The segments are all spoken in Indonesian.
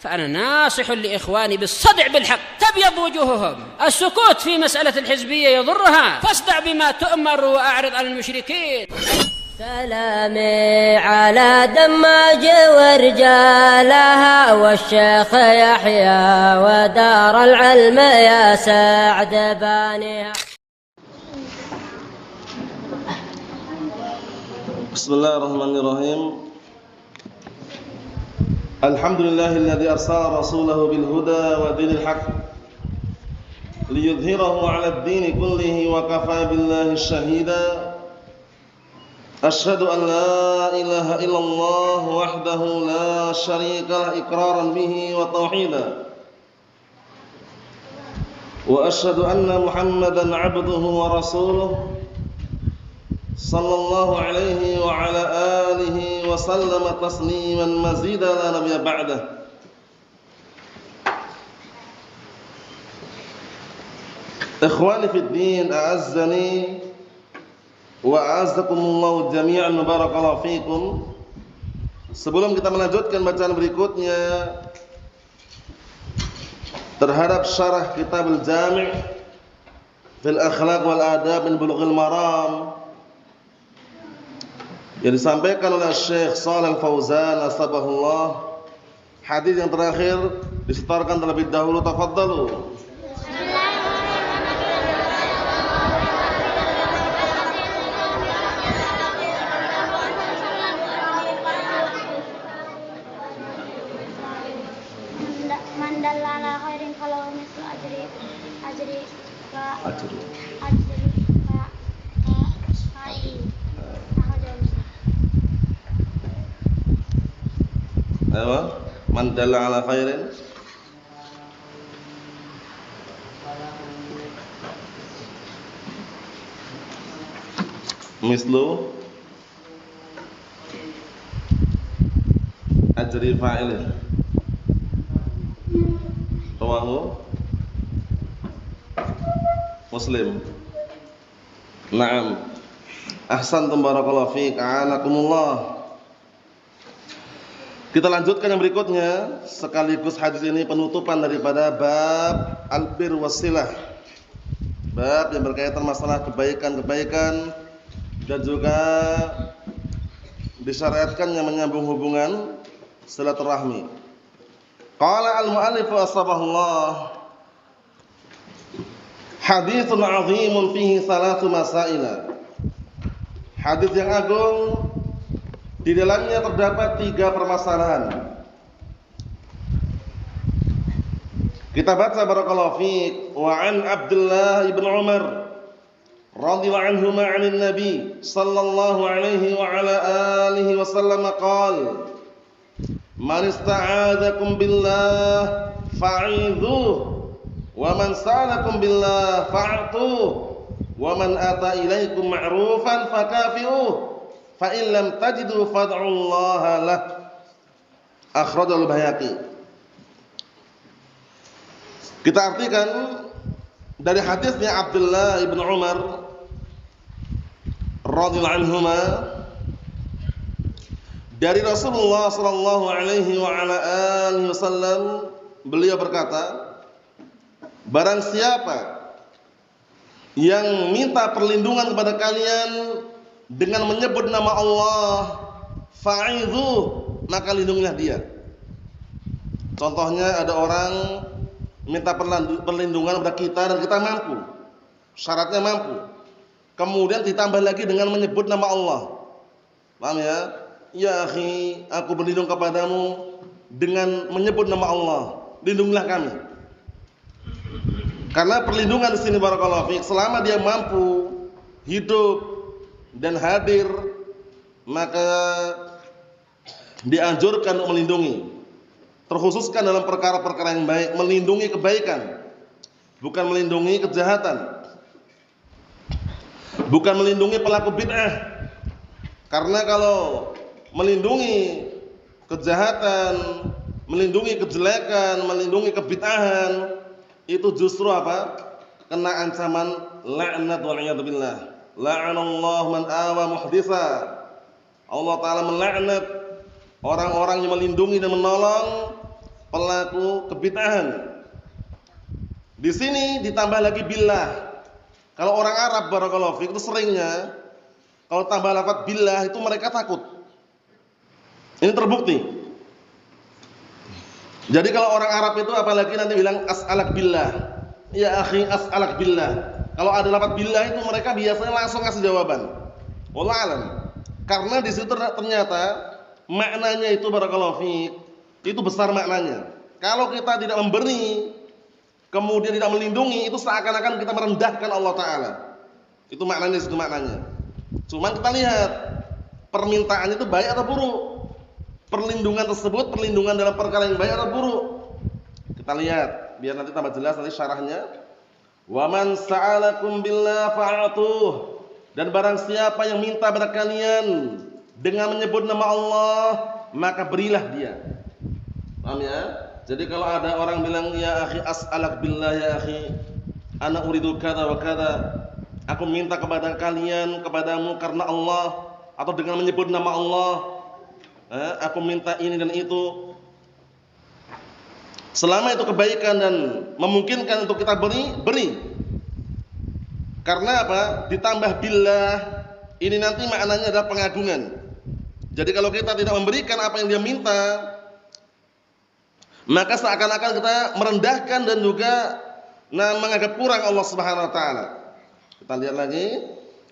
فأنا ناصح لإخواني بالصدع بالحق تبيض وجوههم. السكوت في مسألة الحزبية يضرها، فاصدع بما تؤمر وأعرض عن المشركين. سلامي على دماج ورجالها والشيخ يحيى ودار العلم يا سعد بانيها. بسم الله الرحمن الرحيم. الحمد لله الذي أرسل رسوله بالهدى ودين الحق ليظهره على الدين كله وكفى بالله شهيدا. أشهد أن لا إله إلا الله وحده لا شريك له إقرارا به وتوحيدا، وأشهد أن محمدا عبده ورسوله صلى الله عليه وعلى آله وسلم تسليما مزيدا لا نبي بعده. إخواني في الدين أعزني wa'azzakumullahu jami'an barakallahu fikum. Sebelum kita melanjutkan bacaan berikutnya terhadap syarah kitab al-Jami' fil akhlaq wal adab min Bulughil Maram yang disampaikan oleh Syekh Shalih Al-Fauzan asbahullah, hadis yang terakhir disetorkan terlebih dahulu. Tafadhalu. Man dalla ala khairin mislu ajri fa'ilin rawahu Muslim. Naam, ahsantum barakallahu fiik, a'anakumullah. Kita lanjutkan yang berikutnya, sekaligus hadis ini penutupan daripada bab al-bir wasilah, bab yang berkaitan masalah kebaikan-kebaikan dan juga disyariatkan yang menyambung hubungan silaturahmi. Qala al-mu'allif asbahullah, haditsun 'azimun fihi salatu masaila. Hadis yang agung, di dalamnya terdapat 3 permasalahan. Kita baca barakallahu fiik. Wa an Abdullah ibn Umar radhiyallahu anhuma 'anil Nabi sallallahu alaihi wa ala alihi wasallam qala: Man ista'adzakum billah fa'idhuhu wa man sa'alakum billah fa'tuhu wa man ata ilaikum ma'rufan fakafi'uhu fa in lam tajidu fad'ullaha lah. Akhrajal Baihaqi. Kita artikan dari hadisnya Abdullah ibn Umar radhiyallahu anhuma dari Rasulullah sallallahu alaihi wa ala alihi wasallam, beliau berkata, barang siapa yang minta perlindungan kepada kalian dengan menyebut nama Allah, fa'idhu, maka lindungilah dia. Contohnya ada orang minta perlindungan kepada kita dan kita mampu, syaratnya mampu, kemudian ditambah lagi dengan menyebut nama Allah. Paham ya? Ya akhi, aku berlindung kepadamu dengan menyebut nama Allah, lindungilah kami. Karena perlindungan di sini barakallahu fiik, selama dia mampu hidup dan hadir, maka dianjurkan untuk melindungi. Terkhususkan dalam perkara-perkara yang baik, melindungi kebaikan, bukan melindungi kejahatan, bukan melindungi pelaku bid'ah. Karena kalau melindungi kejahatan, melindungi kejelekan, melindungi kebid'ahan, itu justru apa? Kena ancaman laknat wal iyad billah. La'anallahu man awa muhditsa. Allah Ta'ala melaknat orang-orang yang melindungi dan menolong pelaku kebid'ahan. Di sini ditambah lagi billah. Kalau orang Arab barakallahu fiik itu seringnya kalau tambah lafaz billah itu mereka takut. Ini terbukti. Jadi kalau orang Arab itu apalagi nanti bilang as'alak billah. Ya akhi as'alak billah. Kalau ada lafaz billah itu mereka biasanya langsung kasih jawaban. Wallahu alam. Karena di situ ternyata maknanya itu barakallahu fiik itu besar maknanya. Kalau kita tidak memberi kemudian tidak melindungi itu seakan-akan kita merendahkan Allah Ta'ala. Itu maknanya, itu maknanya. Cuman kita lihat permintaan itu baik atau buruk. Perlindungan tersebut perlindungan dalam perkara yang baik atau buruk. Kita lihat biar nanti tambah jelas nanti syarahnya. Wa man sa'alakum billah fa'atuh. Dan barang siapa yang minta pada kalian dengan menyebut nama Allah, maka berilah dia. Paham ya? Jadi kalau ada orang bilang ya akhi as'alak billah ya akhi ana uridu kada wa kada, aku minta kepada kalian kepadamu karena Allah atau dengan menyebut nama Allah, aku minta ini dan itu. Selama itu kebaikan dan memungkinkan untuk kita beri. Karena apa? Ditambah billah, ini nanti maknanya adalah pengagungan. Jadi kalau kita tidak memberikan apa yang dia minta, maka seakan-akan kita merendahkan dan juga menganggap kurang Allah Subhanahu wa taala. Kita lihat lagi,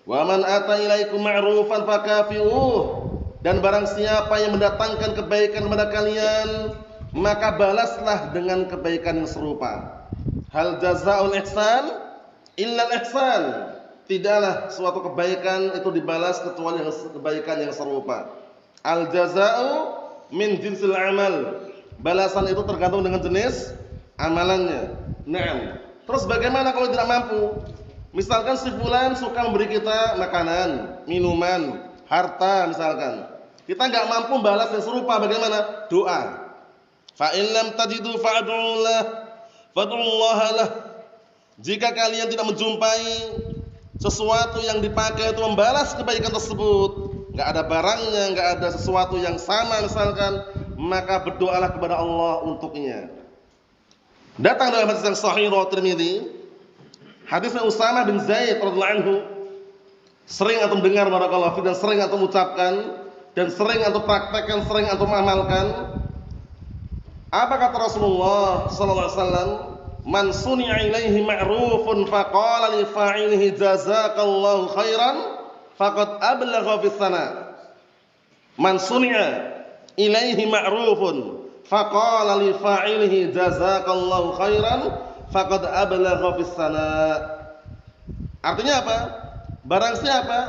wa man ata ilaikum ma'rufan fakafi'uh. Dan barang siapa yang mendatangkan kebaikan kepada kalian, maka balaslah dengan kebaikan yang serupa. Hal jazaa'ul ihsan illa al-ihsan. Tidaklah suatu kebaikan itu dibalas kecuali yang kebaikan yang serupa. Al jazaa'u min jinsil amal. Balasan itu tergantung dengan jenis amalannya. Naam. Terus bagaimana kalau tidak mampu? Misalkan si fulan suka memberi kita makanan, minuman, harta misalkan. Kita enggak mampu balas yang serupa, bagaimana? Doa. Fa in lam tajidu fad'ullaha lah. Jika kalian tidak menjumpai sesuatu yang dipakai untuk membalas kebaikan tersebut, enggak ada barangnya, enggak ada sesuatu yang sama misalkan, maka berdoalah kepada Allah untuknya. Datang dalam hadis yang sahih riwayat Tirmidzi, hadisnya Usamah bin Zaid radhiyallahu anhu. Sering antum dengar barakallahu fiik dan sering antum ucapkan dan sering antum praktekkan, sering antum amalkan. Apa kata Rasulullah sallallahu alaihi wasallam? Man suni'a ilaihi ma'rufun faqala li fa'ilihi jazakallahu khairan faqad ablagha fis sana. Man suni'a ilaihi ma'rufun faqala li fa'ilihi jazakallahu khairan faqad ablagha fis sana. Artinya apa? Barang siapa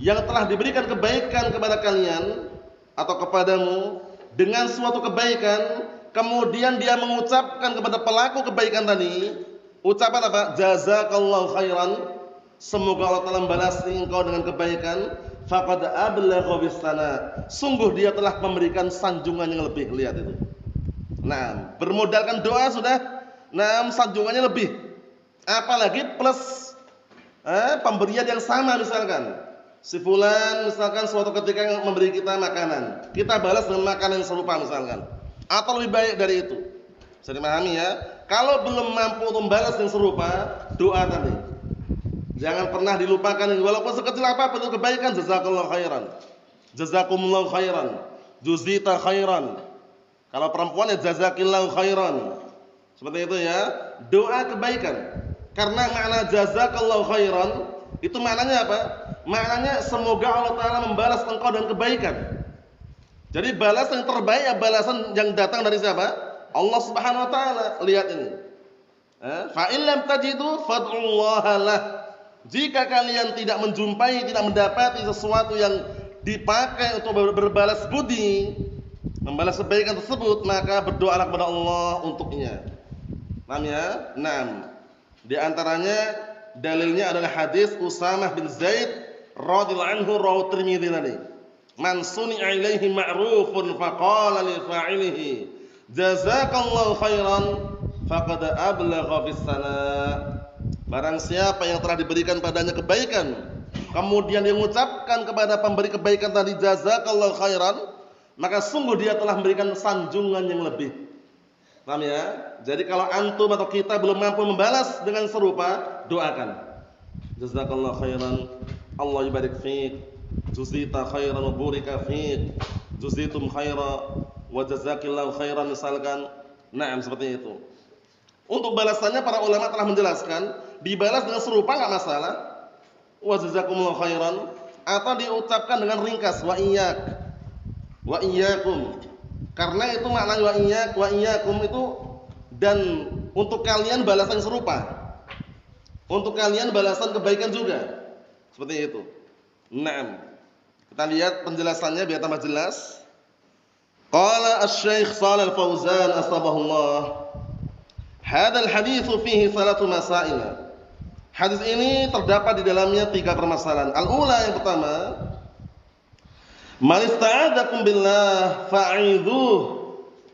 yang telah diberikan kebaikan kepada kalian atau kepadamu dengan suatu kebaikan, kemudian dia mengucapkan kepada pelaku kebaikan tadi ucapan apa? Jazakallahu khairan, semoga Allah Ta'ala membalasi engkau dengan kebaikan. Faqad ablagha bis sana, sungguh dia telah memberikan sanjungan yang lebih. Lihat itu. Nah, bermodalkan doa sudah, sanjungannya lebih. Apalagi plus pemberian yang sama misalkan. Si fulan misalkan suatu ketika memberi kita makanan, kita balas dengan makanan yang serupa misalkan, atau lebih baik dari itu. Bisa dipahami ya? Kalau belum mampu untuk membalas yang serupa, doa tadi. Jangan pernah dilupakan, walaupun sekecil apapun itu kebaikan. Jazakallahu khairan, jazakumullahu khairan, juzita khairan. Kalau perempuan ya jazakillahu khairan. Seperti itu ya. Doa kebaikan. Karena makna jazakallahu khairan itu maknanya apa? Maknanya semoga Allah Ta'ala membalas engkau dengan kebaikan. Jadi balasan yang terbaik ya balasan yang datang dari siapa? Allah Subhanahu wa taala. Lihat ini. Fa in lam tajidu fad'ullaha lah. Jika kalian tidak menjumpai, tidak mendapati sesuatu yang dipakai untuk berbalas budi, membalas kebaikan tersebut, maka berdoalah kepada Allah untuknya. Paham ya? 6. Di antaranya dalilnya adalah hadis Usamah bin Zaid radhiyallahu anhu rawi Tirmidzi tadi. Man suni'a ilaihi ma'rufun faqala li fa'ilihi jazakallahu khairan faqad ablagha bis sana. Barang siapa yang telah diberikan padanya kebaikan, kemudian dia mengucapkan kepada pemberi kebaikan tadi jazakallahu khairan, maka sungguh dia telah memberikan sanjungan yang lebih. Paham ya? Jadi kalau antum atau kita belum mampu membalas dengan serupa, doakan. Jazakallahu khairan, Allah yubarik fiik, juzita khairan wa burika fiik, juzitum khaira wa jazakillahu khairan, misalkan. Naam, seperti itu. Untuk balasannya para ulama telah menjelaskan, dibalas dengan serupa enggak masalah. Wa jazakumullahu khairan, atau diucapkan dengan ringkas wa iyyak, wa iyyakum. Karena itu maknanya wa iyyak, wa iyyakum itu, dan untuk kalian balasan serupa. Untuk kalian balasan kebaikan juga. Seperti itu. Naam. Kita lihat penjelasannya biar tambah jelas. Qala Asy-Syaikh Shalal Fauzan asbahullah, hadzal haditsu fihi salatu masail. Hadis ini terdapat di dalamnya 3 permasalahan. Al-ula, yang pertama, man ista'adzakum billah fa'idzuh.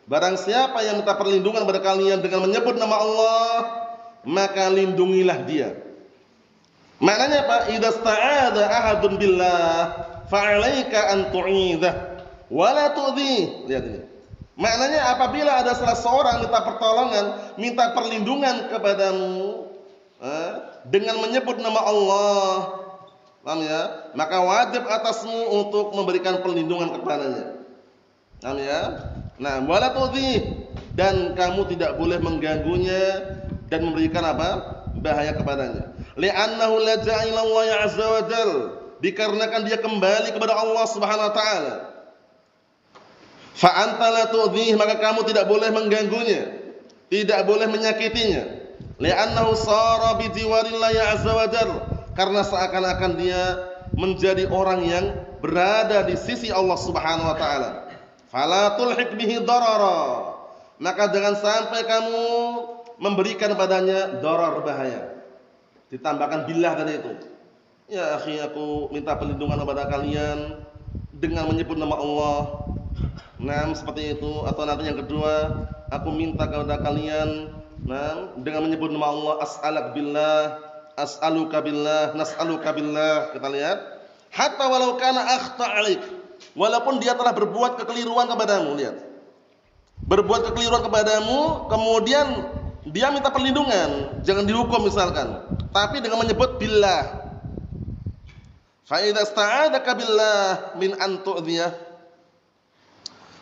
Barang siapa yang minta perlindungan kepada kalian dengan menyebut nama Allah, maka lindungilah dia. Maknanya apa? Idza sta'adza ahadun billah fa'alaika an tu'idzah wa la tu'dhi. Lihat ini. Maknanya apabila ada salah seorang minta pertolongan, minta perlindungan kepadamu dengan menyebut nama Allah, paham ya? Maka wajib atasmu untuk memberikan perlindungan kepadanya. Paham ya? Nah, wala tu'dhi, dan kamu tidak boleh mengganggunya dan memberikan apa? Bahaya kepadanya. Li'annahu laja'a ila Allah azza wa jal, dikarenakan dia kembali kepada Allah Subhanahu wa taala. Fa anta la tu'dhi, maka kamu tidak boleh mengganggunya, tidak boleh menyakitinya. Li'annahu sara bi jiwarillahi azza wa jal, karena seakan-akan dia menjadi orang yang berada di sisi Allah Subhanahu wa taala. Fala tulhiq bihi darara, maka jangan sampai kamu memberikan padanya darar, bahaya. Ditambahkan billah tadi itu. Ya akhi, aku minta perlindungan kepada kalian dengan menyebut nama Allah. Nah, seperti itu. Atau nanti yang kedua, aku minta kepada kalian dengan menyebut nama Allah, as'alak billah, as'aluka billah, nas'aluka billah. Kita lihat, hatta walau kana akhta 'alaik, walaupun dia telah berbuat kekeliruan kepadamu. Lihat, berbuat kekeliruan kepadamu, kemudian dia minta perlindungan, jangan dihukum misalkan, tapi dengan menyebut billah. Fa idza sta'adzaka billah min an tu'dhiyah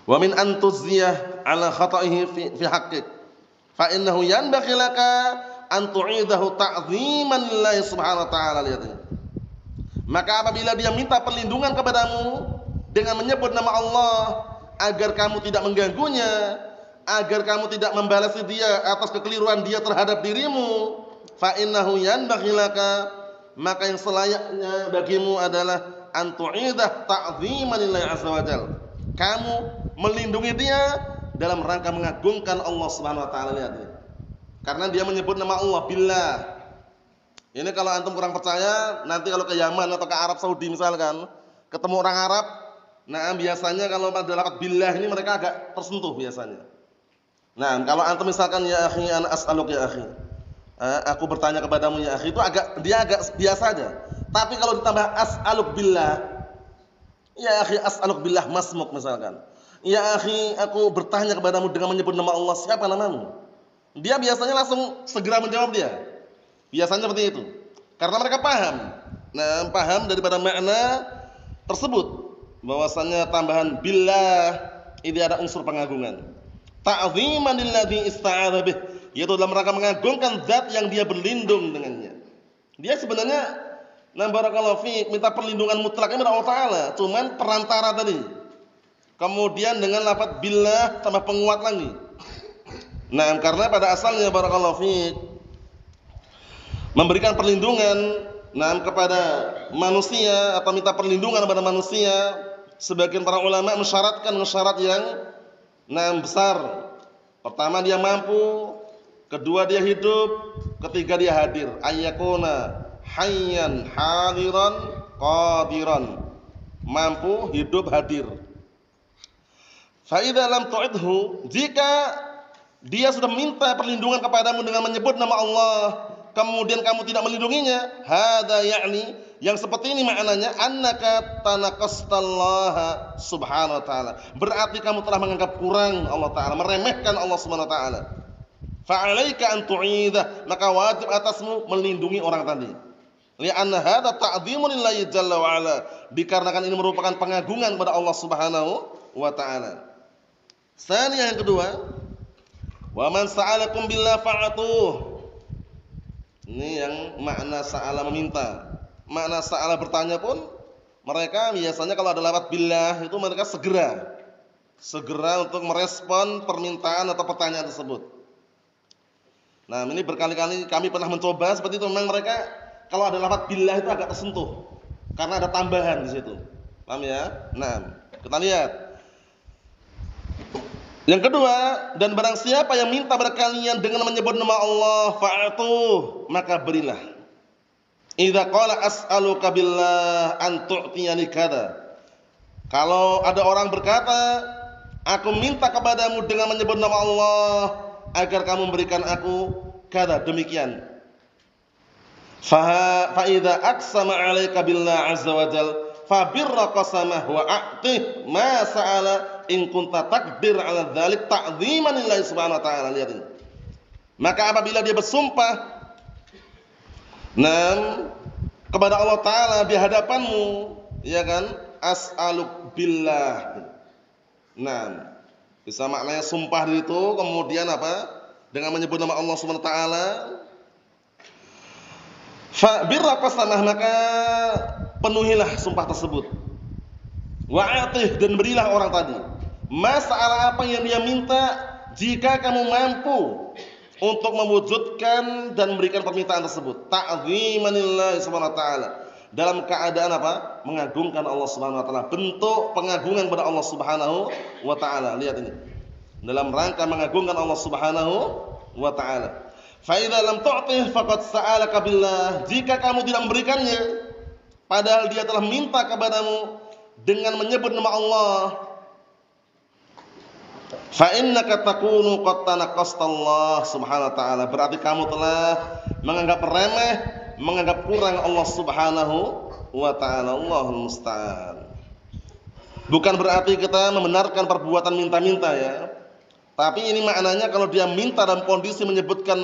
wa min an tuziyah ala khata'ihi fi haqqik, fa innahu yanbaghi laka an tu'idahu ta'ziman lillahi subhanahu wa ta'ala. Lihat ini. Maka apabila dia minta perlindungan kepadamu dengan menyebut nama Allah, agar kamu tidak mengganggunya, agar kamu tidak membalasi dia atas kekeliruan dia terhadap dirimu, fa innahu yanbaghi laka, maka yang selayaknya bagimu adalah an tu'idah ta'ziman lillahi azza wa jalla, kamu melindungi dia dalam rangka mengagungkan Allah Subhanahu wa taala. Lihat ini. Karena dia menyebut nama Allah billah. Ini kalau antum kurang percaya, nanti kalau ke Yaman atau ke Arab Saudi misalkan, ketemu orang Arab, nah biasanya kalau pada lafaz billah ini mereka agak tersentuh biasanya. Nah, kalau antum misalkan ya akhi ana as'aluk ya akhi, aku bertanya kepadamu ya akhi, itu dia agak biasa aja. Tapi kalau ditambah as'aluk billah, ya akhi as'aluk billah masmuk misalkan, ya akhi aku bertanya kepadamu dengan menyebut nama Allah, siapa namamu? Dia biasanya langsung segera menjawab dia. Biasanya seperti itu. Karena mereka paham. Nah, paham daripada makna tersebut, bahwasanya tambahan billah ini ada unsur pengagungan. Ta'ziman lilladzi ista'adza bih, yaitu dalam rangka mengagungkan zat yang dia berlindung dengannya. Dia sebenarnya barakallahu fi minta perlindungan mutlaknya kepada Allah taala, cuman perantara tadi. Kemudian dengan lafaz billah tambah penguat lagi. Nah, karena pada asalnya barakallahu fi memberikan perlindungan kepada manusia atau minta perlindungan kepada manusia, sebagian para ulama mensyaratkan syarat yang besar. Pertama dia mampu, kedua dia hidup, ketiga dia hadir. Ayyakuna hayyan hadiran qadiran, mampu, hidup, hadir. Fa idza lam tu'idhu, jika dia sudah minta perlindungan kepadamu dengan menyebut nama Allah, kemudian kamu tidak melindunginya, hadza ya'ni Yang seperti ini maknanya annaka tanaqastallaha subhanahu wa ta'ala. Berarti kamu telah menganggap kurang Allah Ta'ala, meremehkan Allah Subhanahu wa ta'ala. Fa'alaika an tu'idah, maka wajib atasmu melindungi orang tadi. Li'anna hadza ta'dhimun lillahi jalla wa ala, dikarenakan ini merupakan pengagungan kepada Allah Subhanahu wa ta'ala. Yang kedua, wa man sa'alakum billah fa'atuh. Ini yang makna sa'ala meminta. Makna sa'ala bertanya pun mereka biasanya kalau ada lafaz billah itu mereka segera untuk merespon permintaan atau pertanyaan tersebut. Nah, ini berkali-kali kami pernah mencoba seperti itu. Memang mereka kalau ada lafaz billah itu agak tersentuh karena ada tambahan di situ. Paham ya? Nah, kita lihat. Yang kedua, dan barang siapa yang minta pada kalian dengan menyebut nama Allah, fa'atuh, maka berilah. Idza qala as'aluka billah an tu'tiyani kada. Kalau ada orang berkata, aku minta kepadamu dengan menyebut nama Allah agar kamu memberikan aku kada, demikian. Fa idza aqsama 'alaika billah 'azza wa jal fa birra qasamah wa a'tih ma sa'ala in kunta takdir 'ala dzalik ta'dhiman lillahi subhanahu wa ta'ala. Lihat ini. Maka apabila dia bersumpah kepada Allah Ta'ala di hadapanmu, ya kan, as'aluk billah. Bisa maknanya sumpah itu kemudian apa? Dengan menyebut nama Allah Subhanahu wa ta'ala. Fa birra qasamah, maka penuhilah sumpah tersebut. Wa'atih, dan berilah orang tadi. Masalah apa yang dia minta, jika kamu mampu untuk mewujudkan dan memberikan permintaan tersebut, ta'dhimanillahi subhanahu wa ta'ala, dalam keadaan apa? Mengagungkan Allah Subhanahu wa ta'ala, bentuk pengagungan kepada Allah Subhanahu wa ta'ala. Lihat ini, dalam rangka mengagungkan Allah Subhanahu wa ta'ala. Fa idza lam tu'tih faqad sa'alaka billah, jika kamu tidak memberikannya padahal dia telah minta kepadamu dengan menyebut nama Allah, fa innaka takunu qad tanaqastallah subhanahu wa ta'ala, berarti kamu telah menganggap remeh, menganggap kurang Allah Subhanahu wa ta'ala. Allahul musta'an. Bukan berarti kita membenarkan perbuatan minta-minta ya. Tapi ini maknanya kalau dia minta dalam kondisi menyebutkan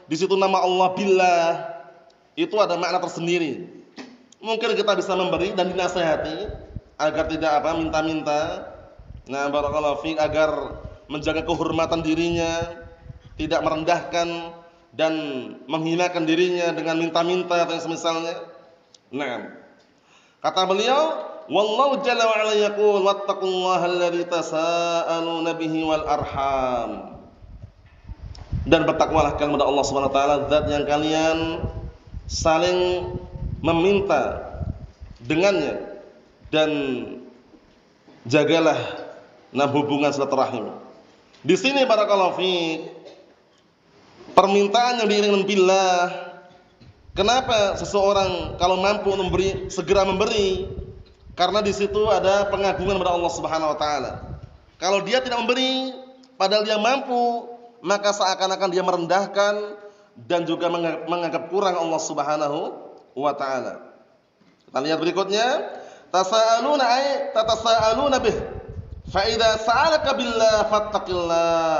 di situ nama Allah billah, itu ada makna tersendiri. Mungkin kita bisa memberi dan dinasihati agar tidak apa minta-minta. Nah, barakallahu fiik, agar menjaga kehormatan dirinya, tidak merendahkan dan menghinakan dirinya dengan minta-minta atau yang semisalnya. Nah, kata beliau, wallahu jalla wa ala yaqul wattaqullaha alladzi tasaaluna bihi wal arham. Dan bertakwalah kalian kepada Allah Subhanahu wa taala, zat yang kalian saling meminta dengannya, dan jagalah hubungan silaturahim. Di sini barakallahu fiik, permintaan yang diiringi billah. Kenapa seseorang kalau mampu memberi segera memberi? Karena di situ ada pengagungan kepada Allah Subhanahu wa taala. Kalau dia tidak memberi padahal dia mampu, maka seakan-akan dia merendahkan dan juga menganggap kurang Allah Subhanahu wa taala. Kita lihat berikutnya, tasaaluna ay tatasaaluna bih. Fa idza sa'alaka billah fattaqillah.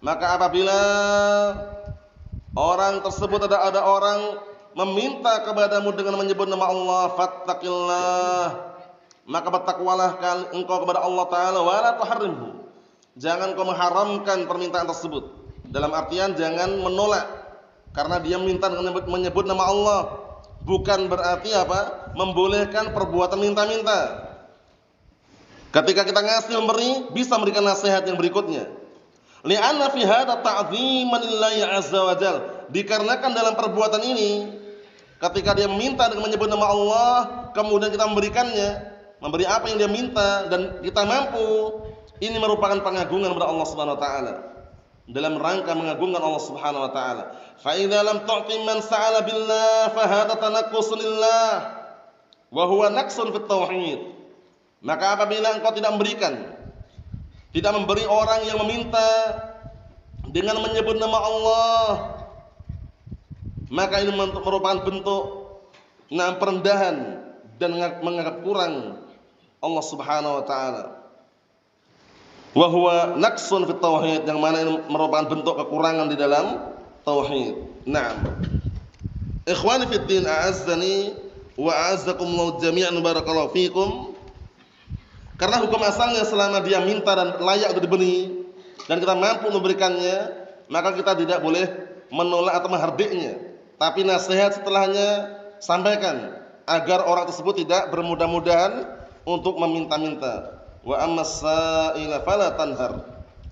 Maka apabila orang tersebut ada orang meminta kepadamu dengan menyebut nama Allah, fattaqillah, maka bertakwalah engkau kepada Allah Ta'ala, wala tuharrimhu, jangan kau mengharamkan permintaan tersebut. Dalam artian jangan menolak karena dia minta dengan menyebut nama Allah, bukan berarti apa? Membolehkan perbuatan minta-minta. Ketika kita ngasih memberi, bisa memberikan nasihat yang berikutnya. Li'anna fi hadza ta'dhiman lillahi 'azza wa jal. Dikarenakan dalam perbuatan ini, ketika dia meminta dengan menyebut nama Allah, kemudian kita memberikannya, memberi apa yang dia minta dan kita mampu, ini merupakan pengagungan kepada Allah Subhanahu wa taala. Dalam rangka mengagungkan Allah Subhanahu wa taala. Fa idza lam tu'ti man sa'ala billah fa hadza tanaqqusun lillah wa huwa naqsun fit tauhid. Maka apabila engkau tidak memberikan, tidak memberi orang yang meminta dengan menyebut nama Allah, maka ini merupakan bentuk perendahan dan menganggap kurang Allah Subhanahu wa taala. Wa huwa naqsun fit tauhid, yang mana ini merupakan bentuk kekurangan di dalam tauhid. Naam. Ikhwani fid din, a'azzani wa a'azzakumullah jami'an, barakallahu fikum. Karena hukum asalnya selama dia minta dan layak untuk diberi dan kita mampu memberikannya, maka kita tidak boleh menolak atau menghardiknya. Tapi nasihat setelahnya sampaikan agar orang tersebut tidak bermudah-mudahan untuk meminta-minta. Wa ammas sa'ila fala tanhar.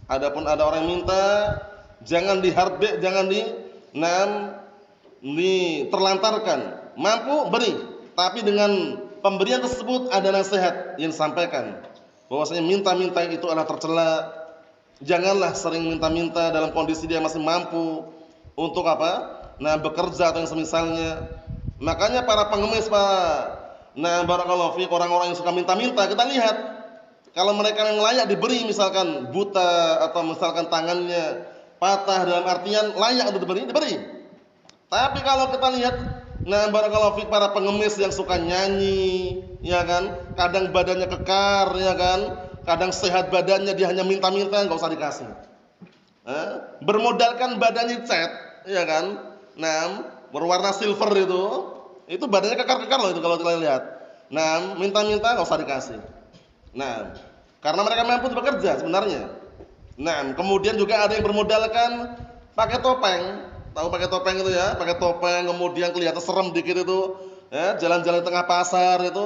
Adapun ada orang yang minta, jangan dihardik, jangan terlantarkan. Mampu beri, tapi dengan pemberian tersebut ada nasihat yang disampaikan bahwasanya minta-minta itu adalah tercela. Janganlah sering minta-minta dalam kondisi dia masih mampu untuk bekerja atau yang semisalnya. Makanya para pengemis, barakallahu fiik, orang-orang yang suka minta-minta, kita lihat kalau mereka yang layak diberi, misalkan buta atau misalkan tangannya patah, dalam artian layak untuk diberi. Tapi kalau kita lihat barakallahu fiik, para pengemis yang suka nyanyi, ya kan, kadang badannya kekar, ya kan, kadang sehat badannya, dia hanya minta-minta, enggak usah dikasih. Bermodalkan badannya cat, ya kan, berwarna silver itu badannya kekar-kekar loh itu kalau kita lihat. Minta-minta enggak usah dikasih. Karena mereka mampu bekerja sebenarnya. Kemudian juga ada yang bermodalkan pakai topeng. Tahu pakai topeng itu ya? Pakai topeng kemudian kelihatan serem dikit itu, ya, jalan-jalan di tengah pasar itu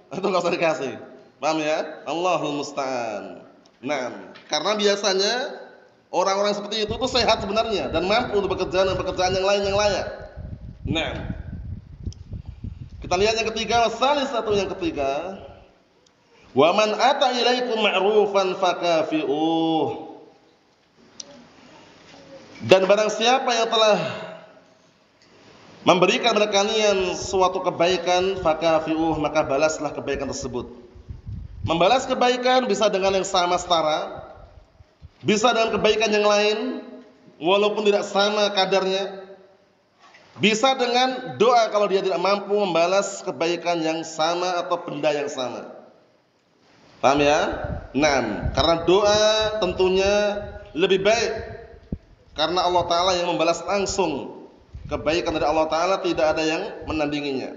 enggak usah dikasih. Paham ya? Allahul musta'an. Karena biasanya orang-orang seperti itu tuh sehat sebenarnya dan mampu untuk pekerjaan yang lain yang layak. Kita lihat yang ketiga, yang ketiga. Wa man ata ilaikum ma'rufan fakafi'uh. Dan barang siapa yang telah memberikan kepada kalian suatu kebaikan, fakafi'uh, maka balaslah kebaikan tersebut. Membalas kebaikan bisa dengan yang sama setara, bisa dengan kebaikan yang lain walaupun tidak sama kadarnya, bisa dengan doa kalau dia tidak mampu membalas kebaikan yang sama atau benda yang sama. Paham ya? Karena doa tentunya lebih baik, karena Allah Ta'ala yang membalas langsung kebaikan dari Allah Ta'ala, tidak ada yang menandinginya.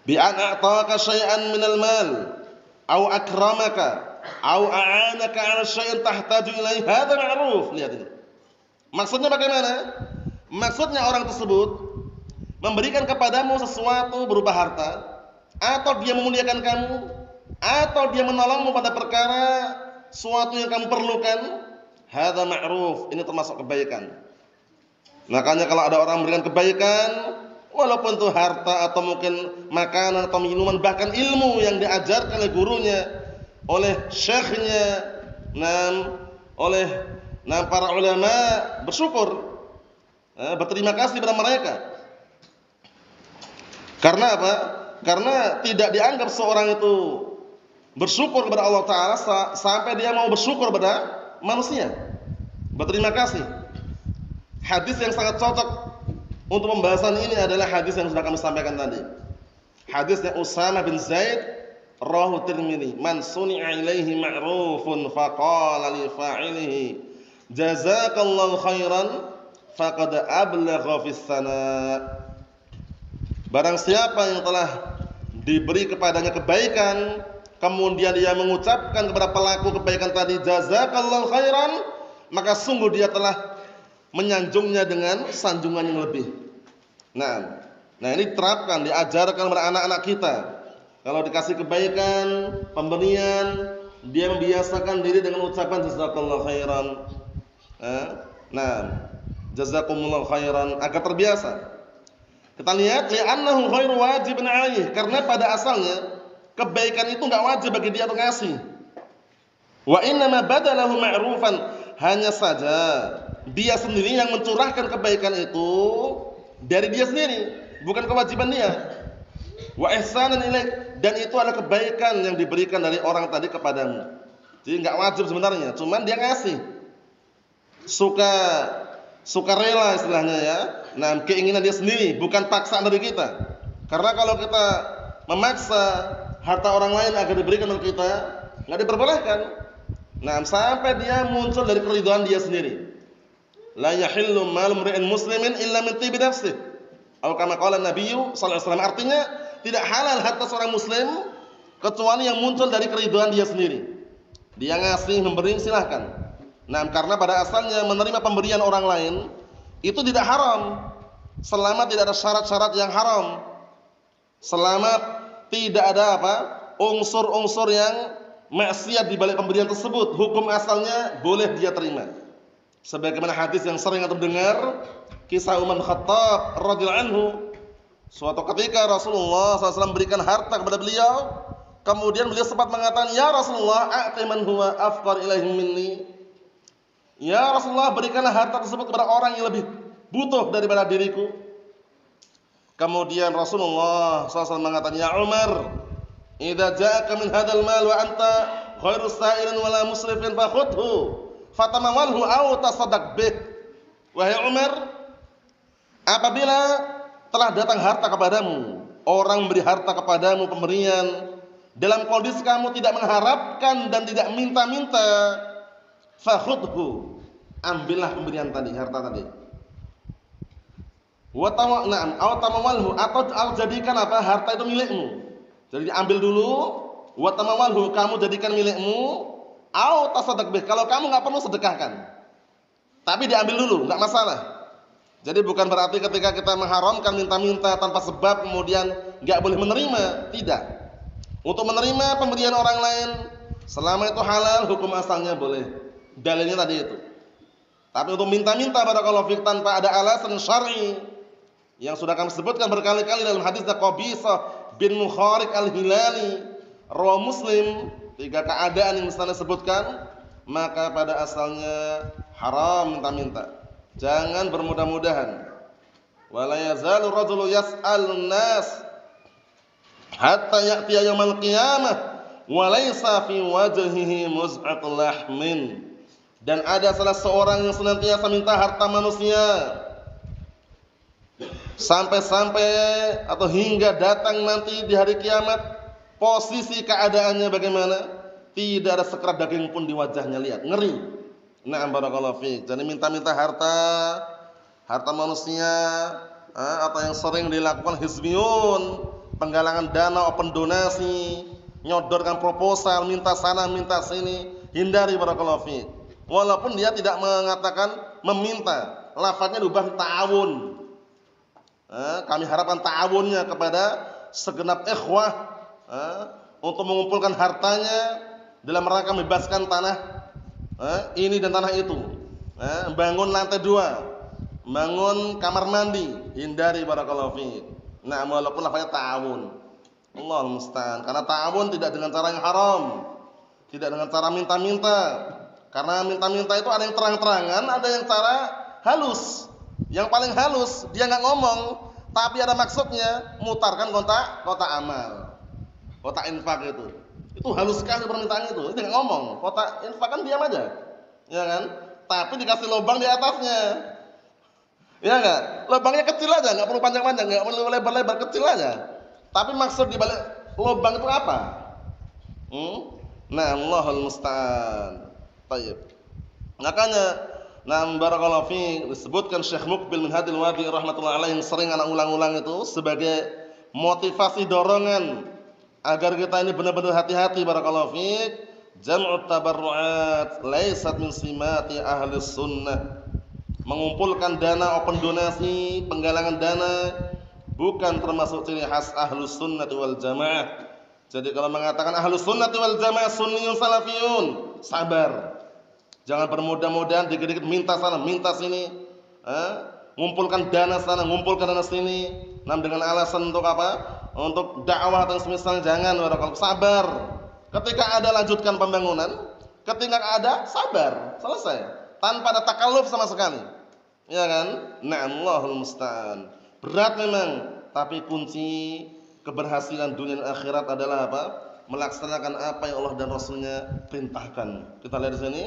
Bi an a'taka syai'an minal mal au akramaka au a'anaka 'ala syai'in tahtaju ilaihi, hadza ma'ruf. Lihat ini. Maksudnya bagaimana? Maksudnya orang tersebut memberikan kepadamu sesuatu berupa harta, atau dia memuliakan kamu, atau dia menolongmu pada perkara suatu yang kamu perlukan, hadza ma'ruf, ini termasuk kebaikan. Makanya kalau ada orang memberikan kebaikan, walaupun itu harta atau mungkin makanan atau minuman, bahkan ilmu yang diajarkan oleh gurunya, oleh syekhnya, oleh para ulama, bersyukur, berterima kasih kepada mereka. Karena apa? Karena tidak dianggap seorang itu bersyukur kepada Allah Ta'ala sampai dia mau bersyukur kepada manusia, berterima kasih. Hadis yang sangat cocok untuk pembahasan ini adalah hadis yang sudah kami sampaikan tadi. Hadisnya Usamah bin Zaid, rawahu Tirmidzi, man suni'a ilaihi ma'rufun faqala li fa'ilihi jazakallahu khairan faqad ablagha fis sana'. Barang siapa yang telah diberi kepadanya kebaikan, kemudian dia mengucapkan kepada pelaku kebaikan tadi jazakallahu khairan, maka sungguh dia telah menyanjungnya dengan sanjungan yang lebih. Nah ini terapkan, diajarkan kepada anak-anak kita. Kalau dikasih kebaikan, pemberian, dia membiasakan diri dengan ucapan jazakallahu khairan. Jazakumullahu khairan, agar terbiasa. Kita lihat, li'annahu ghairu wajibin 'alaihi, karena pada asalnya kebaikan itu enggak wajib bagi dia untuk ngasih. Wa innama badalahu ma'rufan, hanya saja dia sendiri yang mencurahkan kebaikan itu dari dia sendiri, bukan kewajiban dia. Wa ihsanan ilaik, dan itu adalah kebaikan yang diberikan dari orang tadi kepadamu. Jadi enggak wajib sebenarnya, cuman dia ngasih. Suka rela istilahnya ya. Keinginan dia sendiri, bukan paksaan dari kita. Karena kalau kita memaksa harta orang lain agar diberikan oleh kita, nggak diperbolehkan. Nah, sampai dia muncul dari keridhaan dia sendiri. La yahillu malu imri'in muslimin illa min tibi nafsihi. Atau kama qala Nabiyyu sallallahu alaihi wasallam, artinya tidak halal harta seorang muslim kecuali yang muncul dari keridhaan dia sendiri. Dia ngasih, memberi, silahkan. Nah, karena pada asalnya menerima pemberian orang lain itu tidak haram selama tidak ada syarat-syarat yang haram. Selama tidak ada apa? Unsur-unsur yang maksiat di balik pemberian tersebut, hukum asalnya boleh dia terima. Sebagaimana hadis yang sering antum dengar, kisah Umar bin Khattab radhiyallahu anhu. Suatu ketika Rasulullah SAW memberikan harta kepada beliau, kemudian beliau sempat mengatakan, "Ya Rasulullah, a'ti man huwa afqar ilaihi minni." Ya Rasulullah, berikanlah harta tersebut kepada orang yang lebih butuh daripada diriku. Kemudian Rasulullah SAW mengatakan, "Ya Umar, idza ja'aka min hadzal mal wa anta khairu sa'ilin wala musrifin fakhudhu fatamawalhu aw tasaddaq bih." Wahai Umar, apabila telah datang harta kepadamu, orang memberi harta kepadamu pemberian dalam kondisi kamu tidak mengharapkan dan tidak minta-minta, fakhudhu, ambillah pemberian tadi, harta tadi. Wa tamawalhu, atau jadikan apa? Harta itu milikmu. Jadi diambil dulu, wa tamawalhu, kamu jadikan milikmu, au tasaddaq bih, kalau kamu enggak perlu sedekahkan. Tapi diambil dulu, enggak masalah. Jadi bukan berarti ketika kita mengharamkan minta-minta tanpa sebab kemudian enggak boleh menerima, tidak. Untuk menerima pemberian orang lain selama itu halal, hukum asalnya boleh. Dalilnya tadi itu. Tapi untuk minta-minta barakallahu fik tanpa ada alasan syar'i yang sudah kami sebutkan berkali-kali dalam hadis Qabisah bin Mukharik al-Hilali, rawi Muslim, 3 keadaan yang misalnya sebutkan, maka pada asalnya haram minta-minta. Jangan bermudah-mudahan. Wala yazalu rajulu yas'alun nas hatta ya'tiya yaumil qiyamah wa laysa fi wajhihi muz'atul lahmin. Dan ada salah seorang yang senantiasa minta harta manusia sampai-sampai atau hingga datang nanti di hari kiamat, posisi keadaannya bagaimana? Tidak ada sekerat daging pun di wajahnya, lihat, ngeri. Na'am barakallahu fiik. Jadi minta-minta harta manusia, atau yang sering dilakukan hizbiyun, penggalangan dana, open donasi, nyodorkan proposal, minta sana, minta sini, hindari barakallahu fiik. Walaupun dia tidak mengatakan meminta, lafadznya diubah ta'awun. Kami harapkan ta'awunnya kepada segenap ikhwah untuk mengumpulkan hartanya dalam rangka membebaskan tanah ini dan tanah itu, bangun lantai 2, bangun kamar mandi, hindari barakallahu fiik. Nah, walaupun lafadznya ta'awun, Allahul musta'an, karena ta'awun tidak dengan cara yang haram, tidak dengan cara minta-minta. Karena minta-minta itu ada yang terang-terangan, ada yang cara halus. Yang paling halus, dia nggak ngomong, tapi ada maksudnya, mutarkan kotak amal, kotak infak itu. Itu halus sekali permintaan itu. Dia nggak ngomong, kotak infak kan diam aja, ya kan? Tapi dikasih lubang di atasnya, ya nggak? Lubangnya kecil aja, nggak perlu panjang-panjang, nggak perlu lebar-lebar, kecil aja. Tapi maksud di balik lubang itu apa? Nah, Allahul musta'an. Baik. Makanya barakallahu fi disebutkan Syekh Muqbil min Hadil Wadi rahmatullahi alaihi yang sering anak ulang-ulang itu sebagai motivasi dorongan agar kita ini benar-benar hati-hati barakallahu fi, jam'ut tabarru'at laisat min simati ahli sunnah. Mengumpulkan dana, open donasi, penggalangan dana bukan termasuk ciri khas ahlus sunnah wal jamaah. Jadi kalau mengatakan ahlus sunnah wal jamaah sunniyun salafiyun, sabar. Jangan bermudah-mudahan dikit-dikit minta sana, minta sini, ngumpulkan dana sana, ngumpulkan dana sini, dengan alasan untuk apa? Untuk dakwah dan semisalnya. Jangan, sabar. Ketika ada lanjutkan pembangunan, ketika ada sabar, selesai. Tanpa ada takalluf sama sekali. Ya kan? Allahul musta'an. Berat memang, tapi kunci keberhasilan dunia dan akhirat adalah apa? Melaksanakan apa yang Allah dan Rasulnya perintahkan. Kita lihat di sini.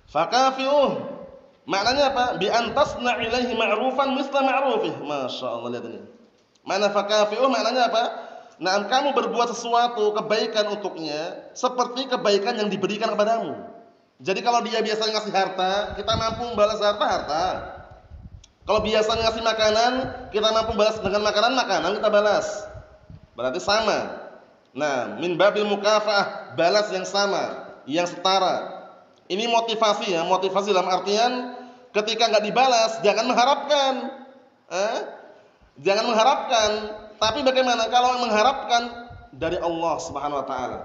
Fakafi'uh, maknanya apa? Bi antasna ilaihi ma'rufan misla ma'rufih. Masya Allah, lihat ini. Mana fakafi'uh maknanya apa? Nah, kamu berbuat sesuatu kebaikan untuknya seperti kebaikan yang diberikan kepadamu. Jadi kalau dia biasa ngasih harta, kita mampu membalas harta. Kalau biasa ngasih makanan, kita mampu balas dengan makanan kita balas. Berarti sama. Nah, min babil mukafaah, balas yang sama, yang setara. Ini motivasi ya, motivasi dalam artian ketika nggak dibalas, jangan mengharapkan. Jangan mengharapkan. Tapi bagaimana kalau mengharapkan dari Allah Subhanahu wa taala?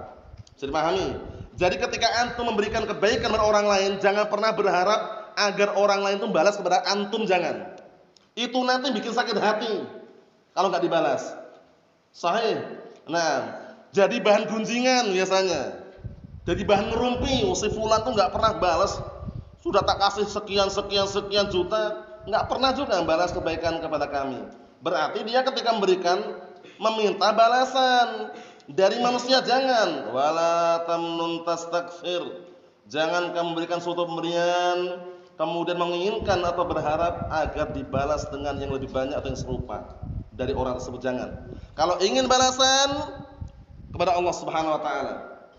Bisa dipahami? Jadi ketika antum memberikan kebaikan kepada orang lain, jangan pernah berharap agar orang lain itu balas kepada antum, jangan. Itu nanti bikin sakit hati kalau nggak dibalas. Sahih. Nah, jadi bahan gunjingan biasanya. Jadi bahan ngerumpi, si fulan tuh nggak pernah balas. Sudah tak kasih sekian juta, nggak pernah juga balas kebaikan kepada kami. Berarti dia ketika memberikan meminta balasan dari manusia, jangan. Wala tamnun tastakfir. Jangan kamu memberikan suatu pemberian kemudian menginginkan atau berharap agar dibalas dengan yang lebih banyak atau yang serupa dari orang tersebut, jangan. Kalau ingin balasan kepada Allah Subhanahu wa taala.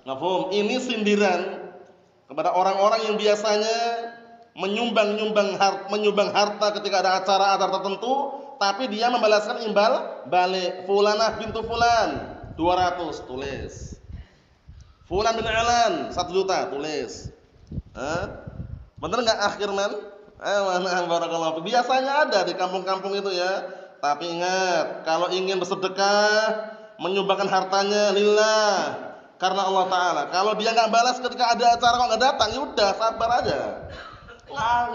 Mafhum? Ini sindiran kepada orang-orang yang biasanya menyumbang harta ketika ada acara tertentu, tapi dia membalaskan imbal balik. Fulanah bintu fulan 200, tulis. Fulan bin Alan 1 juta, tulis. Bener nggak akhirman? Mana barakallahu. Biasanya ada di kampung-kampung itu ya. Tapi ingat, kalau ingin bersedekah, menyumbangkan hartanya lillah, karena Allah Taala. Kalau dia nggak balas ketika ada acara kok nggak datang, ya udah sabar aja.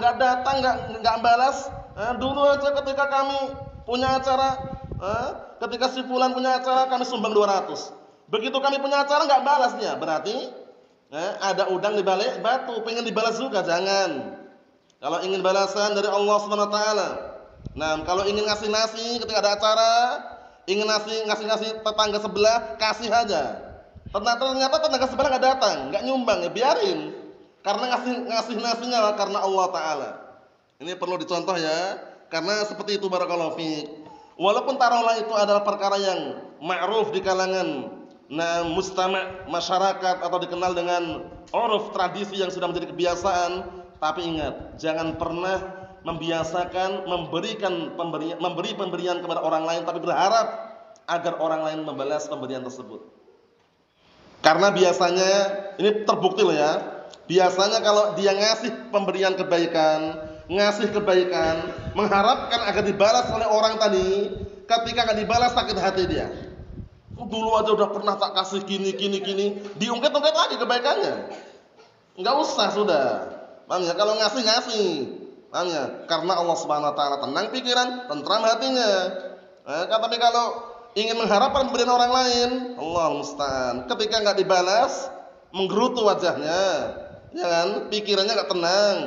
Nggak datang, nggak balas. Dulu aja ketika kami punya acara, ketika si fulan punya acara kami sumbang 200. Begitu kami punya acara nggak balasnya, berarti ada udang di balik batu, pengen dibalas juga, jangan. Kalau ingin balasan dari Allah Subhanahu wa taala. Nah, kalau ingin ngasih nasi ketika ada acara, ingin ngasih tetangga sebelah, kasih aja. Ternyata tetangga sebelah nggak datang, nggak nyumbang, ya biarin. Karena ngasih nasinya karena Allah Taala. Ini perlu dicontoh ya, karena seperti itu barakallahu fiik. Walaupun taruhlah itu adalah perkara yang ma'ruf di kalangan mustama' masyarakat atau dikenal dengan uruf tradisi yang sudah menjadi kebiasaan, tapi ingat, jangan pernah membiasakan memberi pemberian kepada orang lain tapi berharap agar orang lain membalas pemberian tersebut. Karena biasanya ini terbukti loh ya. Biasanya kalau dia ngasih pemberian kebaikan, ngasih kebaikan, mengharapkan agar dibalas oleh orang tadi, ketika nggak dibalas sakit hati dia. Dulu aja udah pernah tak kasih gini, diungkit-ungkit lagi kebaikannya. Enggak usah sudah. Paham ya? Kalau ngasih. Paham ya? Karena Allah Subhanahu wa taala tenang pikiran, tentram hatinya. Tapi kalau ingin mengharapkan pemberian orang lain, Allah musta'an. Ketika enggak dibalas, menggerutu wajahnya. Ya kan? Pikirannya enggak tenang.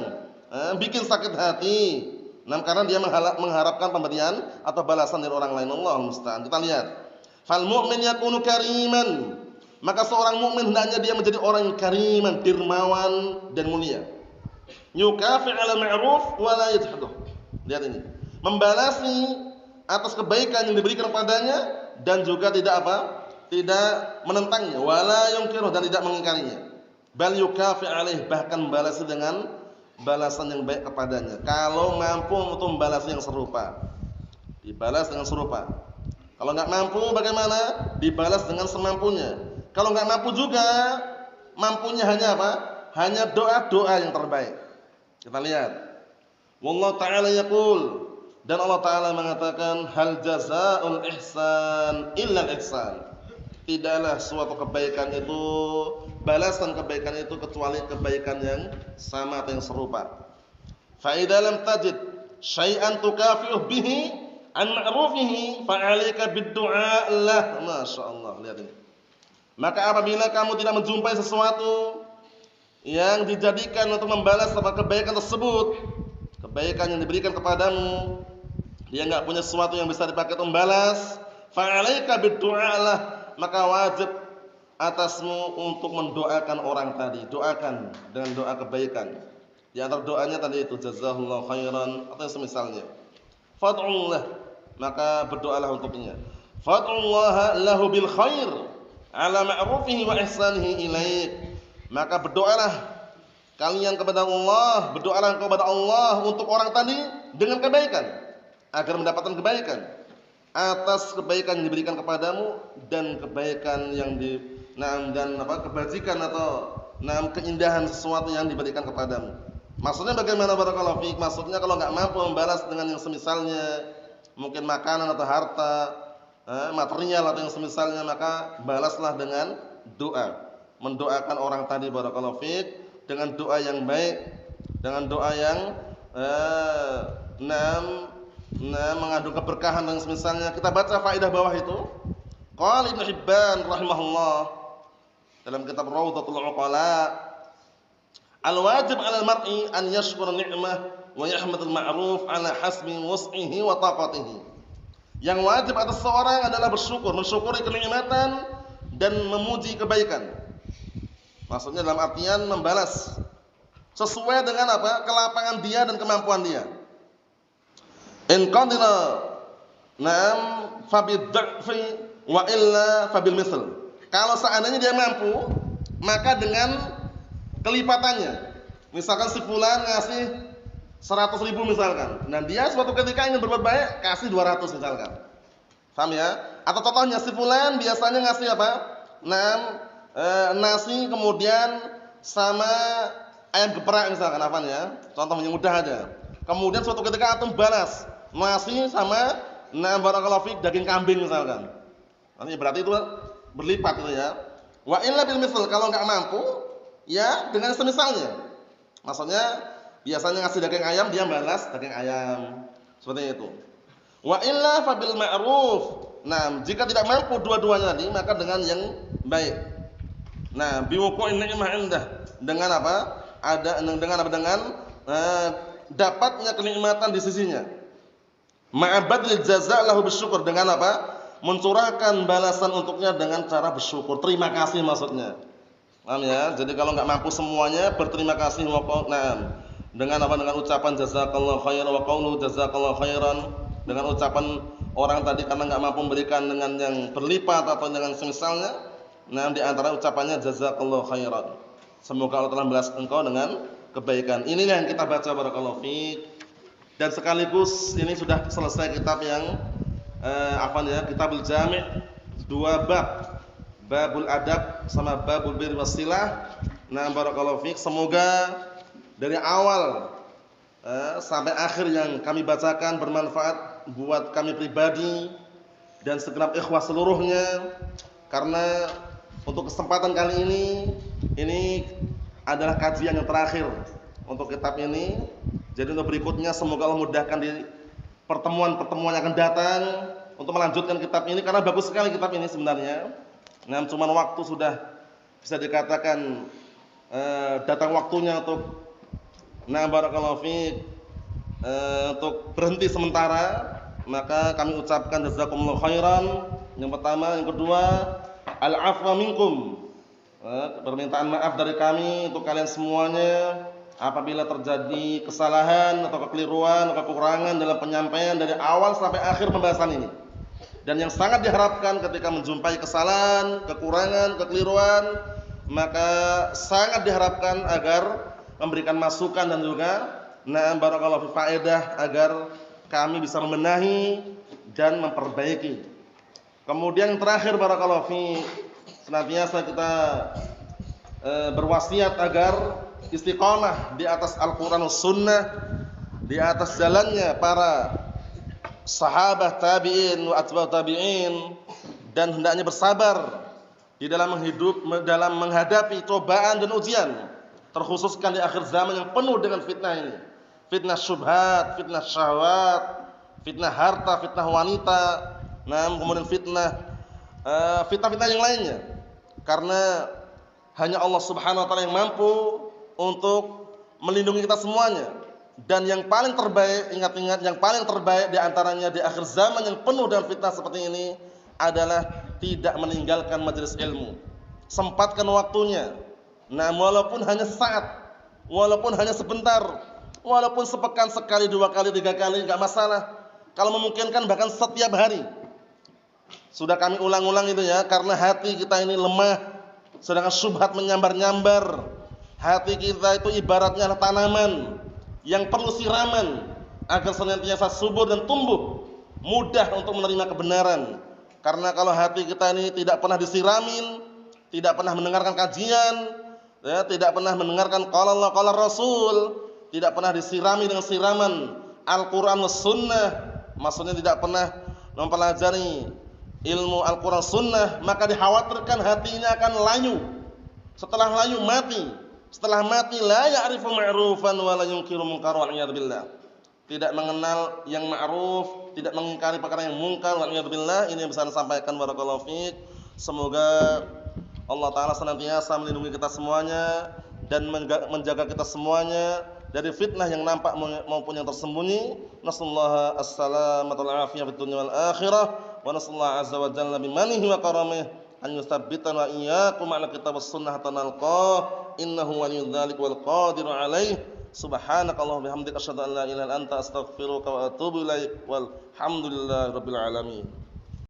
Bikin sakit hati. Karena dia mengharapkan pemberian atau balasan dari orang lain. Allah musta'an. Kita lihat. Fal mu'min yakunu kariman. Maka seorang mukmin hendaknya dia menjadi orang yang kariman, dermawan dan mulia. Yukafi 'ala ma'ruf wa la yajhaduh. Lihat ini. Membalasi atas kebaikan yang diberikan kepadanya dan juga tidak tidak menentangnya, wala yungkiruh, dan tidak mengingkarinya. Bal yukafi 'alaih, bahkan membalasi dengan balasan yang baik kepadanya. Kalau mampu untuk membalas yang serupa, dibalas dengan serupa. Kalau enggak mampu bagaimana? Dibalas dengan semampunya. Kalau enggak mampu juga, mampunya hanya apa? Hanya doa-doa yang terbaik. Kita lihat. Wallahu ta'ala yaqul, dan Allah Ta'ala mengatakan, hal jazaa'ul ihsan illa al-ihsan. Tidaklah suatu kebaikan itu, balasan kebaikan itu kecuali kebaikan yang sama atau yang serupa. Fa idza lam tajid syai'an tukafi'uh bihi an ma'rufihi fa'alika bid-du'a lah. Masyaallah, lihat ini. Maka apabila kamu tidak menjumpai sesuatu yang dijadikan untuk membalas kebaikan tersebut, kebaikan yang diberikan kepadamu, dia enggak punya sesuatu yang bisa dipakai untuk membalas, fa'alaika bid-du'a lah, maka wajib atasmu untuk mendoakan orang tadi. Doakan dengan doa kebaikan. Di antara doanya tadi itu jazakallahu khairan atau semisalnya. Fad'ullah, maka berdoalah untuknya. Fad'ullaha lahu bil khair ala ma'rufihi wa ihsanihi ilaik. Maka berdoalah kalian kepada Allah, berdoalah kepada Allah untuk orang tadi dengan kebaikan agar mendapatkan kebaikan atas kebaikan yang diberikan kepadamu dan kebaikan yang kebajikan atau keindahan sesuatu yang diberikan kepadamu. Maksudnya bagaimana barakallahu fiik? Maksudnya kalau enggak mampu membalas dengan yang semisalnya, mungkin makanan atau harta, material atau yang semisalnya, maka balaslah dengan doa. Mendoakan orang tadi barakallahu fiik dengan doa yang baik, dengan doa yang mengandung keberkahan dan semisalnya. Kita baca faedah bawah itu. Qala Ibnu Hibban rahimahullah dalam kitab Rawdatul Uqala, al-wajib 'alal mar'i an yashkura ni'mah wa yahmadul ma'ruf 'ala hasbi wus'ihi wa taqatihi. Yang wajib atas seorang adalah bersyukur, mensyukuri kenikmatan dan memuji kebaikan. Maksudnya dalam artian membalas sesuai dengan kelapangan dia dan kemampuan dia. In qadira fa bid-dha'fi wa illa fa bil misl. Kalau seandainya dia mampu, maka dengan kelipatannya. Misalkan si fulan ngasih 100.000 misalkan, dan dia suatu ketika ingin berbuat baik, kasih 200 misalkan. Paham ya? Atau contohnya si fulan biasanya ngasih nasi kemudian sama ayam geprek misalkan, ya? Contoh yang mudah aja. Kemudian suatu ketika antum balas nasi sama barakallahu fik daging kambing misalkan. Nanti berarti itu berlipat itu ya. Wa illa bil misl, kalau enggak mampu ya dengan semisalnya. Maksudnya biasanya ngasih daging ayam, dia balas daging ayam. Seperti itu. Wa illa fa bil ma'ruf. Jika tidak mampu dua-duanya tadi, maka dengan yang baik. Biwuqu'in ni'mah indah. Dengan apa? Dengan dapatnya kenikmatan di sisinya. Ma'abadil jaza' lahu bisyukur, dengan apa? Mencurahkan balasan untuknya dengan cara bersyukur. Terima kasih maksudnya. Paham ya? Jadi kalau enggak mampu semuanya, berterima kasih dengan apa? Dengan ucapan jazakallahu khairan wa qaulu jazakallahu khairan. Dengan ucapan orang tadi karena enggak mampu memberikan dengan yang berlipat atau dengan semisalnya, di antara ucapannya jazakallahu khairan. Semoga Allah telah membalas engkau dengan kebaikan. Inilah yang kita baca barakallahu fiik. Dan sekaligus ini sudah selesai kitab yang Kitabul Jami', 2 bab. Babul adab sama babul birri wasilah. Barakallahu fiik. Semoga dari awal sampai akhir yang kami bacakan bermanfaat buat kami pribadi dan segenap ikhwah seluruhnya. Karena untuk kesempatan kali ini adalah kajian yang terakhir untuk kitab ini. Jadi untuk berikutnya semoga Allah mudahkan di pertemuan-pertemuan yang akan datang untuk melanjutkan kitab ini, karena bagus sekali kitab ini sebenarnya. Cuman waktu sudah bisa dikatakan datang waktunya untuk barakallahu fiik untuk berhenti sementara. Maka kami ucapkan jazakumullahu khairan yang pertama, yang kedua al-'afwa minkum, permintaan maaf dari kami untuk kalian semuanya apabila terjadi kesalahan atau kekeliruan atau kekurangan dalam penyampaian dari awal sampai akhir pembahasan ini. Dan yang sangat diharapkan ketika menjumpai kesalahan, kekurangan, kekeliruan, maka sangat diharapkan agar memberikan masukan dan juga barakallahu fi faedah agar kami bisa membenahi dan memperbaiki. Kemudian yang terakhir barakallahu fi, senantiasa kita berwasiat agar istiqamah di atas Al-Quran dan Sunnah, di atas jalannya para sahabat tabi'in wa atba'ut tabi'in, dan hendaknya bersabar di dalam menghadapi cobaan dan ujian, terkhususkan di akhir zaman yang penuh dengan fitnah ini. Fitnah syubhat, fitnah syahwat, fitnah harta, fitnah wanita, kemudian fitnah yang lainnya. Karena hanya Allah Subhanahu wa taala yang mampu untuk melindungi kita semuanya. Dan yang paling terbaik, ingat-ingat, yang paling terbaik di antaranya di akhir zaman yang penuh dengan fitnah seperti ini adalah tidak meninggalkan majelis ilmu. Sempatkan waktunya. Walaupun hanya sesaat, walaupun hanya sebentar, walaupun sepekan sekali, 2 kali, 3 kali, enggak masalah. kalau memungkinkan bahkan setiap hari. Sudah kami ulang-ulang itu ya, karena hati kita ini lemah, sedangkan syubhat menyambar-nyambar. Hati kita itu ibaratnya tanaman yang perlu siraman agar senantiasa subur dan tumbuh, mudah untuk menerima kebenaran. Karena kalau hati kita ini tidak pernah disiramin, tidak pernah mendengarkan kajian, ya, tidak pernah mendengarkan qala Allah qala Rasul, tidak pernah disirami dengan siraman Al-Qur'an was sunnah, maksudnya tidak pernah mempelajari ilmu Al-Qur'an sunnah, maka dikhawatirkan hatinya akan layu. Setelah layu mati. Setelah mati la ya'rifu ma'rufan wa la yunkiru munkaran wal billah. Tidak mengenal yang ma'ruf, tidak mengingkari perkara yang munkar wal billah. Ini yang bisa saya sampaikan, barakallahu fiik. Semoga Allah taala senantiasa melindungi kita semuanya dan menjaga kita semuanya dari fitnah yang nampak maupun yang tersembunyi. Nasallahu as-salamata wal afiyah fid dunya wal akhirah. Wa nasallahu azza wa jalla bimanihi wa karamih an yutsabbitana wa iyyakum ala kitab was-sunnah hatta nalqah innahu waliyyul dzalika wal qadiru alaih. Subhanakallahumma bihamdika asyhadu an la ilaha illa anta astaghfiruka wa atubu ilaik. Walhamdulillahirabbil alamin.